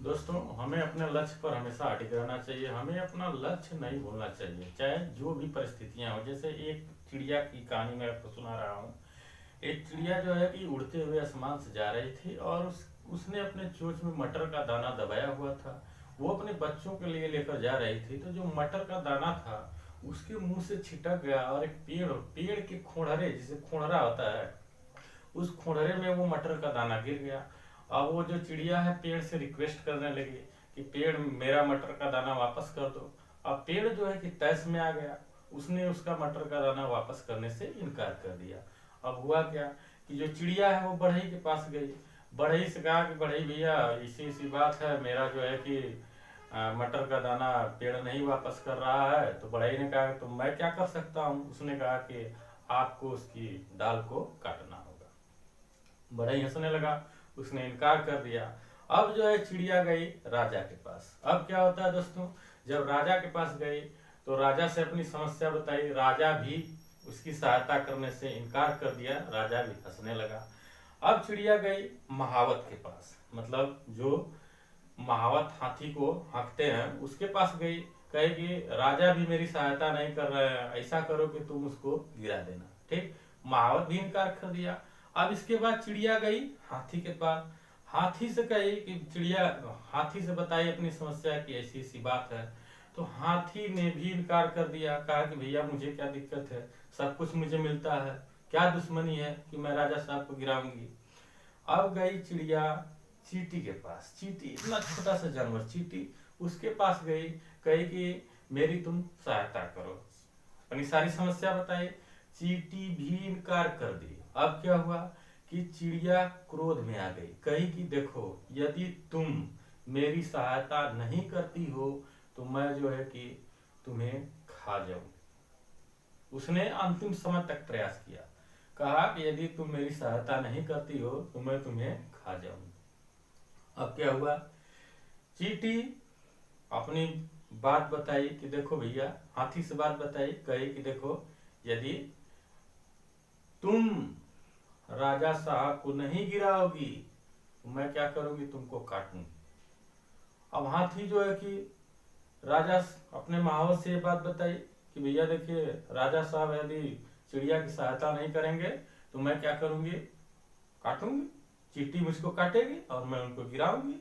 दोस्तों, हमें अपने लक्ष्य पर हमेशा अडिग रहना चाहिए। हमें अपना लक्ष्य नहीं भूलना चाहिए, चाहे जो भी परिस्थितियां हो। जैसे एक चिड़िया की कहानी मैं आपको सुना रहा हूँ। एक चिड़िया जो है कि उड़ते हुए आसमान से जा रही थी और उसने अपने चोंच में मटर का दाना दबाया हुआ था। वो अपने बच्चों के लिए लेकर जा रही थी, तो जो मटर का दाना था उसके मुंह से छिटक गया और एक पेड़ पेड़ के खोड़रे, जिसे खोड़रा होता है, उस खोड़रे में वो मटर का दाना गिर गया। अब वो जो चिड़िया है पेड़ से रिक्वेस्ट करने लगी कि पेड़ मेरा मटर का दाना वापस कर दो। अब पेड़ जो है कि तैस में आ गया, उसने उसका मटर का दाना वापस करने से इनकार कर दिया। अब हुआ क्या कि जो चिड़िया है वो बढ़ई के पास गई। बढ़ई से कहा कि बढ़ई भैया, इसी इसी बात है, मेरा जो है कि मटर का दाना पेड़ नहीं वापस कर रहा है। तो बढ़ई ने कहा तो मैं क्या कर सकता हूँ। उसने कहा कि आपको उसकी डाल को काटना होगा। बढ़ई हंसने लगा, उसने इनकार कर दिया। अब जो है चिड़िया गई राजा के पास। अब क्या होता है दोस्तों, जब राजा के पास गई तो राजा से अपनी समस्या बताई। राजा भी उसकी सहायता करने से इनकार कर दिया, राजा भी हंसने लगा। अब चिड़िया गई महावत के पास, मतलब जो महावत हाथी को हाँकते हैं उसके पास गई। कहे कि राजा भी मेरी सहायता नहीं कर रहे हैं, ऐसा करो कि तुम उसको गिरा देना। ठीक, महावत भी इनकार कर दिया। अब इसके बाद चिड़िया गई हाथी के पास। हाथी से कही कि चिड़िया, हाथी से बताई अपनी समस्या की ऐसी ऐसी बात है। तो हाथी ने भी इनकार कर दिया, कहा कि भैया मुझे क्या दिक्कत है, सब कुछ मुझे मिलता है, क्या दुश्मनी है कि मैं राजा साहब को गिराऊंगी। अब गई चिड़िया चींटी के पास। चींटी इतना छोटा सा जानवर, चींटी उसके पास गई, कही कि मेरी तुम सहायता करो, अपनी सारी समस्या बताई। चींटी भी इनकार कर दी। अब क्या हुआ कि चिड़िया क्रोध में आ गई, कही कि देखो, यदि तुम मेरी सहायता नहीं करती हो तो मैं जो है कि तुम्हें खा जाऊं। उसने अंतिम समय तक प्रयास किया, कहा कि यदि तुम मेरी सहायता नहीं करती हो तो मैं तुम्हें खा जाऊं। अब क्या हुआ, चींटी अपनी बात बताई कि देखो भैया, हाथी से बात बताई, कही कि देखो, यदि तुम राजा साहब को नहीं गिराओगी तो मैं क्या करूंगी, तुमको काटूंगी। अब हाथी जो है कि राजा अपने महावत से ये बात बताई कि भैया देखिए, राजा साहब यदि चिड़िया की सहायता नहीं करेंगे तो मैं क्या करूंगी, काटूंगी। चींटी मुझको काटेगी और मैं उनको गिराऊंगी।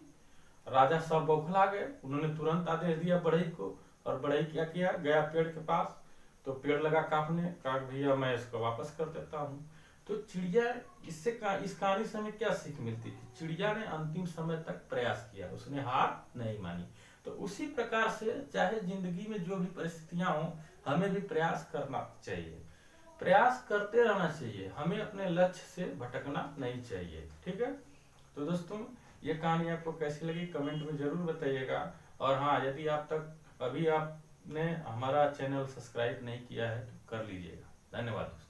राजा साहब बौखला गए, उन्होंने तुरंत आदेश दिया बढ़ई को। और बढ़ई क्या किया, गया पेड़ के पास, तो पेड़ लगा कांपने, कहा भैया मैं इसको वापस कर देता हूँ। तो चिड़िया, इस कहानी से हमें क्या सीख मिलती है, चिड़िया ने अंतिम समय तक प्रयास किया, उसने हार नहीं मानी। तो उसी प्रकार से चाहे जिंदगी में जो भी परिस्थितियां हो, हमें भी प्रयास करना चाहिए, प्रयास करते रहना चाहिए, हमें अपने लक्ष्य से भटकना नहीं चाहिए। ठीक है, तो दोस्तों ये कहानी आपको कैसी लगी कमेंट में जरूर बताइएगा। और हाँ, यदि आप तक अभी आपने हमारा चैनल सब्सक्राइब नहीं किया है तो कर लीजिएगा। धन्यवाद।